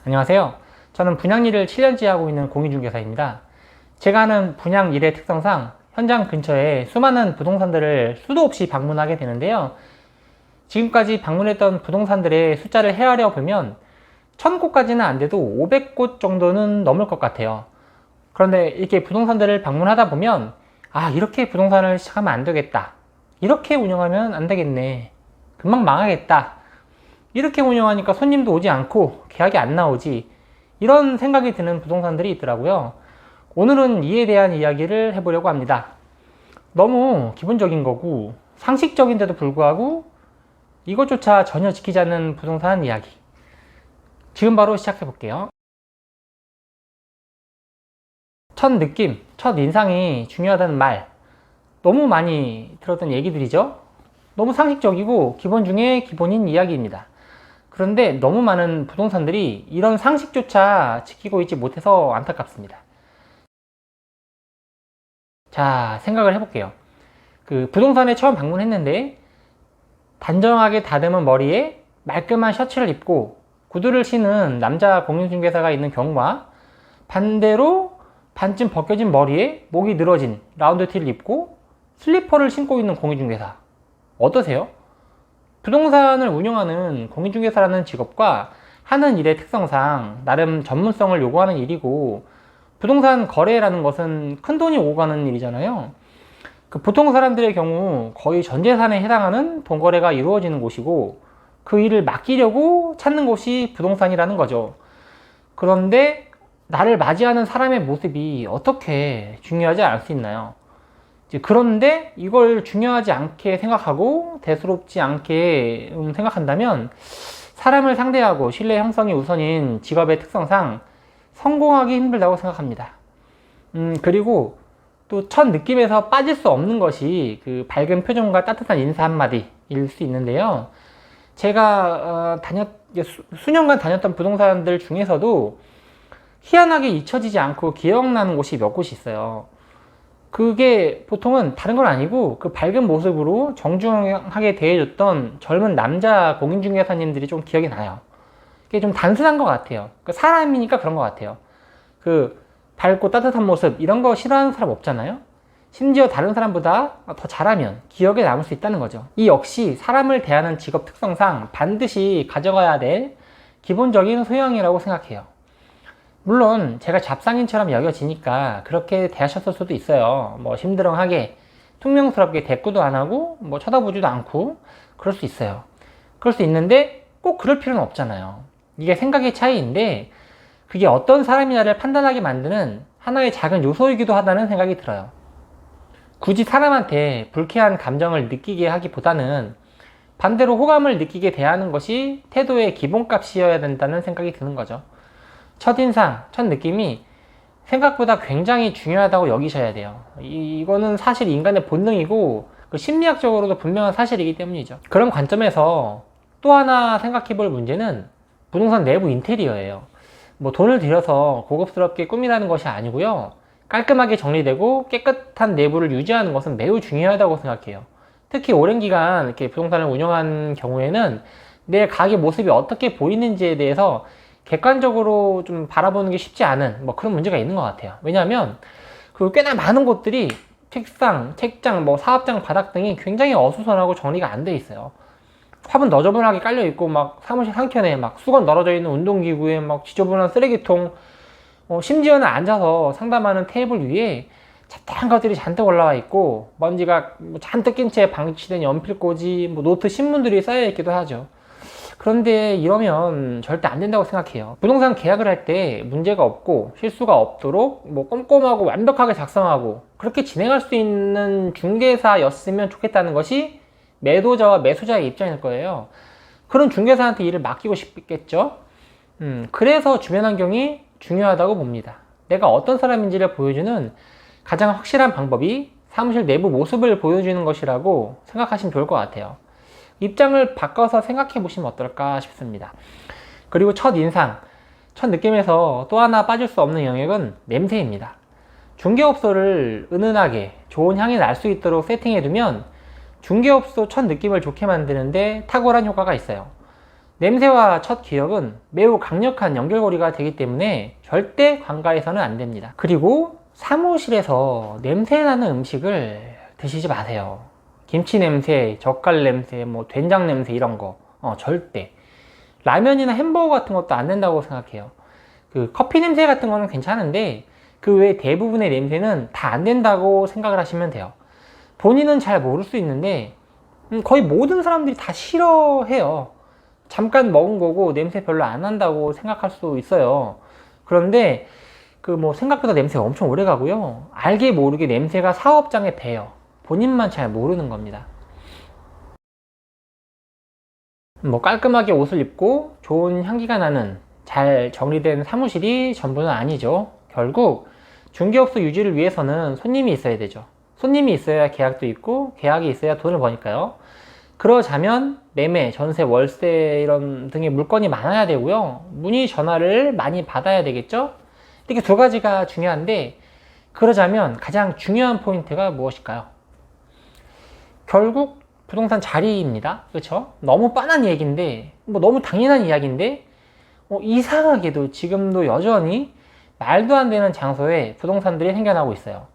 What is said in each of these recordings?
안녕하세요. 저는 분양 일을 7년째 하고 있는 공인중개사입니다. 제가 하는 분양 일의 특성상 현장 근처에 수많은 부동산들을 수도 없이 방문하게 되는데요. 지금까지 방문했던 부동산들의 숫자를 헤아려 보면 1000곳까지는 안 돼도 500곳 정도는 넘을 것 같아요. 그런데 이렇게 부동산들을 방문하다 보면 이렇게 부동산을 시작하면 안 되겠다. 이렇게 운영하면 안 되겠네. 금방 망하겠다. 이렇게 운영하니까 손님도 오지 않고 계약이 안 나오지, 이런 생각이 드는 부동산들이 있더라고요. 오늘은 이에 대한 이야기를 해보려고 합니다. 너무 기본적인 거고 상식적인데도 불구하고 이것조차 전혀 지키지 않는 부동산 이야기, 지금 바로 시작해 볼게요. 첫 느낌, 첫 인상이 중요하다는 말, 너무 많이 들었던 얘기들이죠. 너무 상식적이고 기본 중에 기본인 이야기입니다. 그런데 너무 많은 부동산들이 이런 상식조차 지키고 있지 못해서 안타깝습니다. 자, 생각을 해볼게요. 부동산에 처음 방문했는데 단정하게 다듬은 머리에 말끔한 셔츠를 입고 구두를 신은 남자 공인중개사가 있는 경우와 반대로 반쯤 벗겨진 머리에 목이 늘어진 라운드티를 입고 슬리퍼를 신고 있는 공인중개사, 어떠세요? 부동산을 운영하는 공인중개사라는 직업과 하는 일의 특성상 나름 전문성을 요구하는 일이고, 부동산 거래라는 것은 큰돈이 오고 가는 일이잖아요. 보통 사람들의 경우 거의 전 재산에 해당하는 돈 거래가 이루어지는 곳이고, 그 일을 맡기려고 찾는 곳이 부동산이라는 거죠. 그런데 나를 맞이하는 사람의 모습이 어떻게 중요하지 않을 수 있나요? 그런데 이걸 중요하지 않게 생각하고 대수롭지 않게 생각한다면 사람을 상대하고 신뢰 형성이 우선인 직업의 특성상 성공하기 힘들다고 생각합니다. 그리고 또 첫 느낌에서 빠질 수 없는 것이 밝은 표정과 따뜻한 인사 한마디일 수 있는데요. 제가 수년간 다녔던 부동산들 중에서도 희한하게 잊혀지지 않고 기억나는 곳이 몇 곳이 있어요. 그게 보통은 다른 건 아니고 밝은 모습으로 정중하게 대해줬던 젊은 남자 공인중개사님들이 좀 기억이 나요. 그게 좀 단순한 것 같아요. 사람이니까 그런 것 같아요. 밝고 따뜻한 모습, 이런 거 싫어하는 사람 없잖아요. 심지어 다른 사람보다 더 잘하면 기억에 남을 수 있다는 거죠. 이 역시 사람을 대하는 직업 특성상 반드시 가져가야 될 기본적인 소양이라고 생각해요. 물론 제가 잡상인처럼 여겨지니까 그렇게 대하셨을 수도 있어요. 심드렁하게 퉁명스럽게 대꾸도 안 하고 쳐다보지도 않고 그럴 수 있어요. 그럴 수 있는데 꼭 그럴 필요는 없잖아요. 이게 생각의 차이인데 그게 어떤 사람이냐를 판단하게 만드는 하나의 작은 요소이기도 하다는 생각이 들어요. 굳이 사람한테 불쾌한 감정을 느끼게 하기보다는 반대로 호감을 느끼게 대하는 것이 태도의 기본값이어야 된다는 생각이 드는 거죠. 첫인상, 첫 느낌이 생각보다 굉장히 중요하다고 여기셔야 돼요. 이거는 사실 인간의 본능이고 심리학적으로도 분명한 사실이기 때문이죠. 그런 관점에서 또 하나 생각해 볼 문제는 부동산 내부 인테리어예요. 돈을 들여서 고급스럽게 꾸미라는 것이 아니고요. 깔끔하게 정리되고 깨끗한 내부를 유지하는 것은 매우 중요하다고 생각해요. 특히 오랜 기간 이렇게 부동산을 운영한 경우에는 내 가게 모습이 어떻게 보이는지에 대해서 객관적으로 좀 바라보는 게 쉽지 않은 그런 문제가 있는 것 같아요. 왜냐하면 꽤나 많은 곳들이 책상, 책장, 사업장 바닥 등이 굉장히 어수선하고 정리가 안 돼 있어요. 화분 너저분하게 깔려 있고 사무실 한켠에 수건 널어져 있는 운동기구에 지저분한 쓰레기통, 심지어는 앉아서 상담하는 테이블 위에 잡다한 것들이 잔뜩 올라와 있고 먼지가 잔뜩 낀 채 방치된 연필꽂이, 노트, 신문들이 쌓여 있기도 하죠. 그런데 이러면 절대 안 된다고 생각해요. 부동산 계약을 할 때 문제가 없고 실수가 없도록 꼼꼼하고 완벽하게 작성하고 그렇게 진행할 수 있는 중개사였으면 좋겠다는 것이 매도자와 매수자의 입장일 거예요. 그런 중개사한테 일을 맡기고 싶겠죠. 그래서 주변 환경이 중요하다고 봅니다. 내가 어떤 사람인지를 보여주는 가장 확실한 방법이 사무실 내부 모습을 보여주는 것이라고 생각하시면 좋을 것 같아요. 입장을 바꿔서 생각해 보시면 어떨까 싶습니다. 그리고 첫 인상, 첫 느낌에서 또 하나 빠질 수 없는 영역은 냄새입니다. 중개업소를 은은하게 좋은 향이 날 수 있도록 세팅해 두면 중개업소 첫 느낌을 좋게 만드는데 탁월한 효과가 있어요. 냄새와 첫 기억은 매우 강력한 연결고리가 되기 때문에 절대 관가해서는 안 됩니다. 그리고 사무실에서 냄새나는 음식을 드시지 마세요. 김치 냄새, 젓갈 냄새, 뭐 된장 냄새 이런 거 절대. 라면이나 햄버거 같은 것도 안 된다고 생각해요. 그 커피 냄새 같은 거는 괜찮은데 그 외 대부분의 냄새는 다 안 된다고 생각을 하시면 돼요. 본인은 잘 모를 수 있는데 거의 모든 사람들이 다 싫어해요. 잠깐 먹은 거고 냄새 별로 안 난다고 생각할 수 있어요. 그런데 그 뭐 생각보다 냄새가 엄청 오래 가고요. 알게 모르게 냄새가 사업장에 배요. 본인만 잘 모르는 겁니다. 뭐 깔끔하게 옷을 입고 좋은 향기가 나는 잘 정리된 사무실이 전부는 아니죠. 결국 중개업소 유지를 위해서는 손님이 있어야 되죠. 손님이 있어야 계약도 있고 계약이 있어야 돈을 버니까요. 그러자면 매매, 전세, 월세 이런 등의 물건이 많아야 되고요. 문의 전화를 많이 받아야 되겠죠. 이렇게 두 가지가 중요한데 그러자면 가장 중요한 포인트가 무엇일까요? 결국 부동산 자리입니다. 그렇죠? 너무 뻔한 얘기인데 뭐 너무 당연한 이야기인데 이상하게도 지금도 여전히 말도 안 되는 장소에 부동산들이 생겨나고 있어요.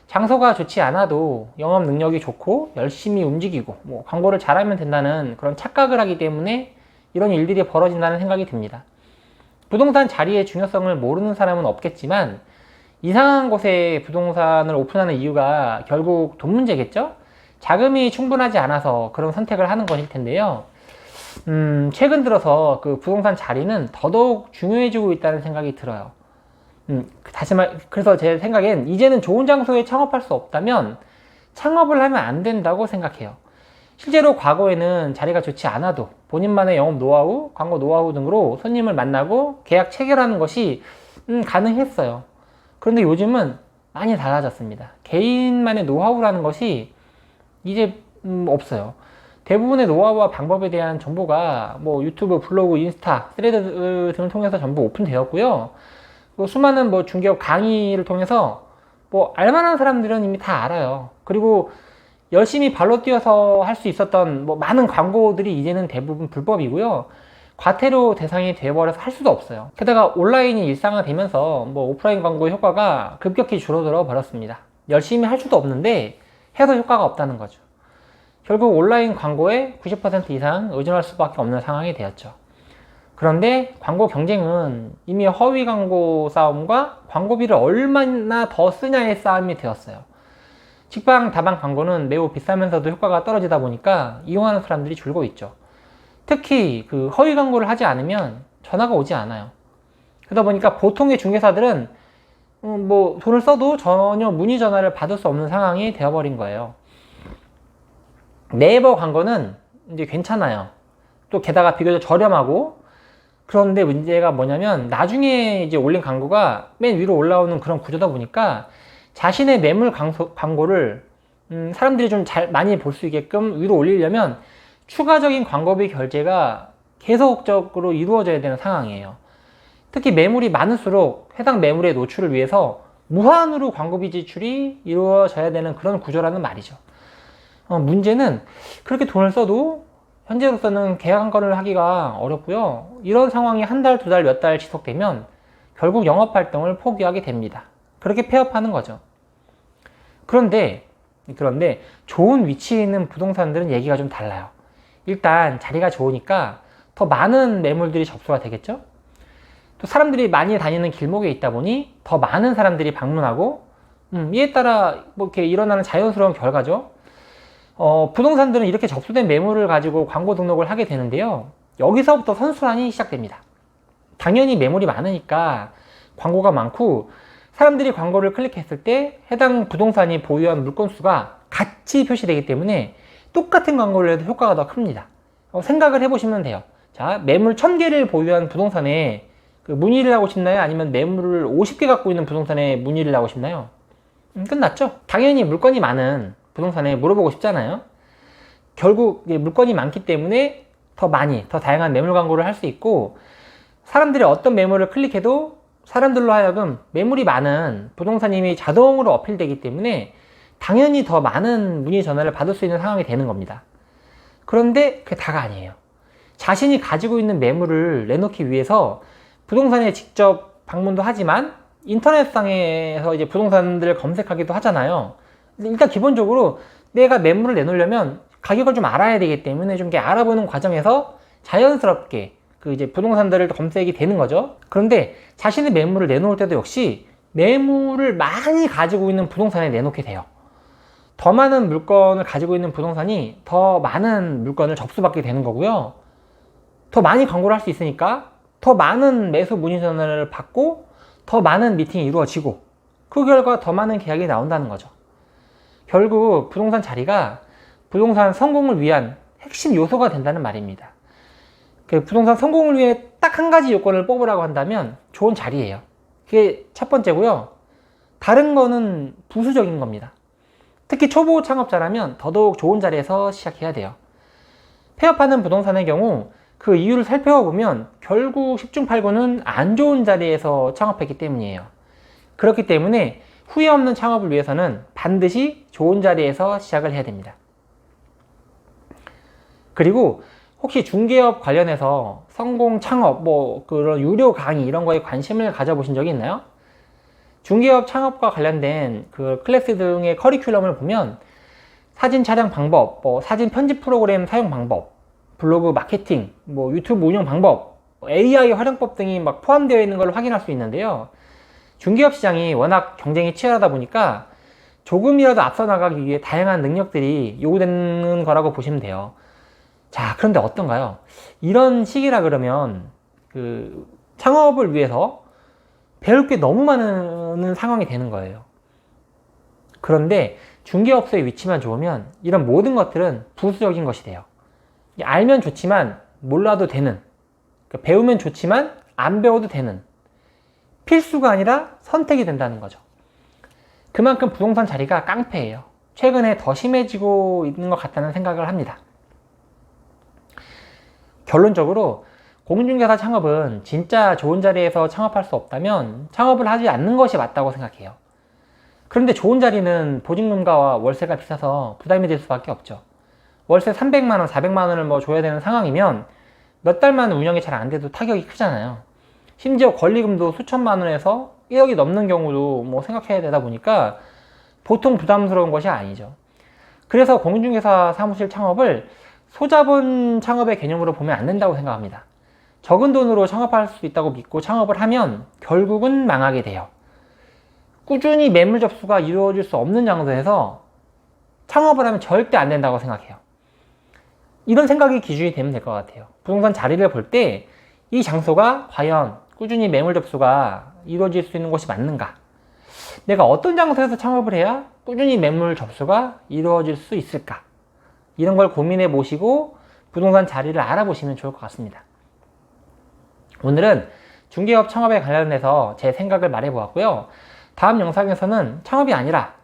장소가 좋지 않아도 영업 능력이 좋고 열심히 움직이고 뭐 광고를 잘하면 된다는 그런 착각을 하기 때문에 이런 일들이 벌어진다는 생각이 듭니다. 부동산 자리의 중요성을 모르는 사람은 없겠지만 이상한 곳에 부동산을 오픈하는 이유가 결국 돈 문제겠죠? 자금이 충분하지 않아서 그런 선택을 하는 것일 텐데요. 최근 들어서 그 부동산 자리는 더더욱 중요해지고 있다는 생각이 들어요. 그래서 제 생각엔 이제는 좋은 장소에 창업할 수 없다면 창업을 하면 안 된다고 생각해요. 실제로 과거에는 자리가 좋지 않아도 본인만의 영업 노하우, 광고 노하우 등으로 손님을 만나고 계약 체결하는 것이 가능했어요. 그런데 요즘은 많이 달라졌습니다. 개인만의 노하우라는 것이 이제 없어요. 대부분의 노하우와 방법에 대한 정보가 뭐 유튜브, 블로그, 인스타, 스레드 등을 통해서 전부 오픈되었고요. 수많은 뭐 중개업 강의를 통해서 뭐 알만한 사람들은 이미 다 알아요. 그리고 열심히 발로 뛰어서 할 수 있었던 뭐 많은 광고들이 이제는 대부분 불법이고요. 과태료 대상이 되어버려서 할 수도 없어요. 게다가 온라인이 일상화되면서 뭐 오프라인 광고의 효과가 급격히 줄어들어 버렸습니다. 열심히 할 수도 없는데 해도 효과가 없다는 거죠. 결국 온라인 광고에 90% 이상 의존할 수밖에 없는 상황이 되었죠. 그런데 광고 경쟁은 이미 허위 광고 싸움과 광고비를 얼마나 더 쓰냐의 싸움이 되었어요. 직방, 다방 광고는 매우 비싸면서도 효과가 떨어지다 보니까 이용하는 사람들이 줄고 있죠. 특히 그 허위 광고를 하지 않으면 전화가 오지 않아요. 그러다 보니까 보통의 중개사들은 뭐 돈을 써도 전혀 문의 전화를 받을 수 없는 상황이 되어버린 거예요. 네이버 광고는 이제 괜찮아요. 또 게다가 비교적 저렴하고, 그런데 문제가 뭐냐면 나중에 이제 올린 광고가 맨 위로 올라오는 그런 구조다 보니까 자신의 매물 광고를 사람들이 좀 많이 볼 수 있게끔 위로 올리려면 추가적인 광고비 결제가 계속적으로 이루어져야 되는 상황이에요. 특히 매물이 많을수록 해당 매물의 노출을 위해서 무한으로 광고비 지출이 이루어져야 되는 그런 구조라는 말이죠. 문제는 그렇게 돈을 써도 현재로서는 계약 한 건을 하기가 어렵고요. 이런 상황이 한 달, 두 달, 몇 달 지속되면 결국 영업 활동을 포기하게 됩니다. 그렇게 폐업하는 거죠. 그런데 좋은 위치에 있는 부동산들은 얘기가 좀 달라요. 일단 자리가 좋으니까 더 많은 매물들이 접수가 되겠죠? 또 사람들이 많이 다니는 길목에 있다 보니 더 많은 사람들이 방문하고 이에 따라 뭐 이렇게 일어나는 자연스러운 결과죠. 부동산들은 이렇게 접수된 매물을 가지고 광고 등록을 하게 되는데요. 여기서부터 선순환이 시작됩니다. 당연히 매물이 많으니까 광고가 많고 사람들이 광고를 클릭했을 때 해당 부동산이 보유한 물건수가 같이 표시되기 때문에 똑같은 광고를 해도 효과가 더 큽니다. 생각을 해보시면 돼요. 자, 매물 1000개를 보유한 부동산에 문의를 하고 싶나요? 아니면 매물을 50개 갖고 있는 부동산에 문의를 하고 싶나요? 끝났죠? 당연히 물건이 많은 부동산에 물어보고 싶잖아요. 결국 물건이 많기 때문에 더 다양한 매물 광고를 할 수 있고, 사람들이 어떤 매물을 클릭해도 사람들로 하여금 매물이 많은 부동산임이 자동으로 어필되기 때문에 당연히 더 많은 문의 전화를 받을 수 있는 상황이 되는 겁니다. 그런데 그게 다가 아니에요. 자신이 가지고 있는 매물을 내놓기 위해서 부동산에 직접 방문도 하지만 인터넷상에서 이제 부동산들을 검색하기도 하잖아요. 일단 기본적으로 내가 매물을 내놓으려면 가격을 좀 알아야 되기 때문에 좀 이렇게 알아보는 과정에서 자연스럽게 그 이제 부동산들을 검색이 되는 거죠. 그런데 자신의 매물을 내놓을 때도 역시 매물을 많이 가지고 있는 부동산에 내놓게 돼요. 더 많은 물건을 가지고 있는 부동산이 더 많은 물건을 접수받게 되는 거고요. 더 많이 광고를 할 수 있으니까 더 많은 매수 문의 전화를 받고 더 많은 미팅이 이루어지고 그 결과 더 많은 계약이 나온다는 거죠. 결국 부동산 자리가 부동산 성공을 위한 핵심 요소가 된다는 말입니다. 그 부동산 성공을 위해 딱 한 가지 요건을 뽑으라고 한다면 좋은 자리예요. 그게 첫 번째고요. 다른 거는 부수적인 겁니다. 특히 초보 창업자라면 더더욱 좋은 자리에서 시작해야 돼요. 폐업하는 부동산의 경우 그 이유를 살펴보면 결국 10중 8구는 안 좋은 자리에서 창업했기 때문이에요. 그렇기 때문에 후회 없는 창업을 위해서는 반드시 좋은 자리에서 시작을 해야 됩니다. 그리고 혹시 중개업 관련해서 성공 창업, 뭐 그런 유료 강의 이런 거에 관심을 가져보신 적이 있나요? 중개업 창업과 관련된 그 클래스 등의 커리큘럼을 보면 사진 촬영 방법, 뭐 사진 편집 프로그램 사용 방법, 블로그 마케팅, 뭐 유튜브 운영 방법, AI 활용법 등이 막 포함되어 있는 걸 확인할 수 있는데요. 중개업 시장이 워낙 경쟁이 치열하다 보니까 조금이라도 앞서 나가기 위해 다양한 능력들이 요구되는 거라고 보시면 돼요. 자, 그런데 어떤가요? 이런 시기라 그러면 그 창업을 위해서 배울 게 너무 많은 상황이 되는 거예요. 그런데 중개업소의 위치만 좋으면 이런 모든 것들은 부수적인 것이 돼요. 알면 좋지만 몰라도 되는, 그러니까 배우면 좋지만 안 배워도 되는 필수가 아니라 선택이 된다는 거죠. 그만큼 부동산 자리가 깡패예요. 최근에 더 심해지고 있는 것 같다는 생각을 합니다. 결론적으로 공인중개사 창업은 진짜 좋은 자리에서 창업할 수 없다면 창업을 하지 않는 것이 맞다고 생각해요. 그런데 좋은 자리는 보증금과 월세가 비싸서 부담이 될 수밖에 없죠. 월세 300만원, 400만원을 뭐 줘야 되는 상황이면 몇 달만 운영이 잘 안 돼도 타격이 크잖아요. 심지어 권리금도 수천만원에서 1억이 넘는 경우도 뭐 생각해야 되다 보니까 보통 부담스러운 것이 아니죠. 그래서 공인중개사 사무실 창업을 소자본 창업의 개념으로 보면 안 된다고 생각합니다. 적은 돈으로 창업할 수 있다고 믿고 창업을 하면 결국은 망하게 돼요. 꾸준히 매물 접수가 이루어질 수 없는 장소에서 창업을 하면 절대 안 된다고 생각해요. 이런 생각이 기준이 되면 될 것 같아요. 부동산 자리를 볼 때 이 장소가 과연 꾸준히 매물 접수가 이루어질 수 있는 곳이 맞는가? 내가 어떤 장소에서 창업을 해야 꾸준히 매물 접수가 이루어질 수 있을까? 이런 걸 고민해 보시고 부동산 자리를 알아보시면 좋을 것 같습니다. 오늘은 중개업 창업에 관련해서 제 생각을 말해 보았고요. 다음 영상에서는 창업이 아니라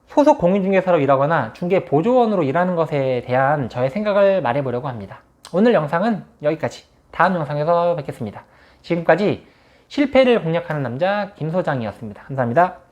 소속 공인중개사로 일하거나 중개보조원으로 일하는 것에 대한 저의 생각을 말해 보려고 합니다. 오늘 영상은 여기까지. 다음 영상에서 뵙겠습니다. 지금까지 실패를 공략하는 남자 김소장이었습니다. 감사합니다.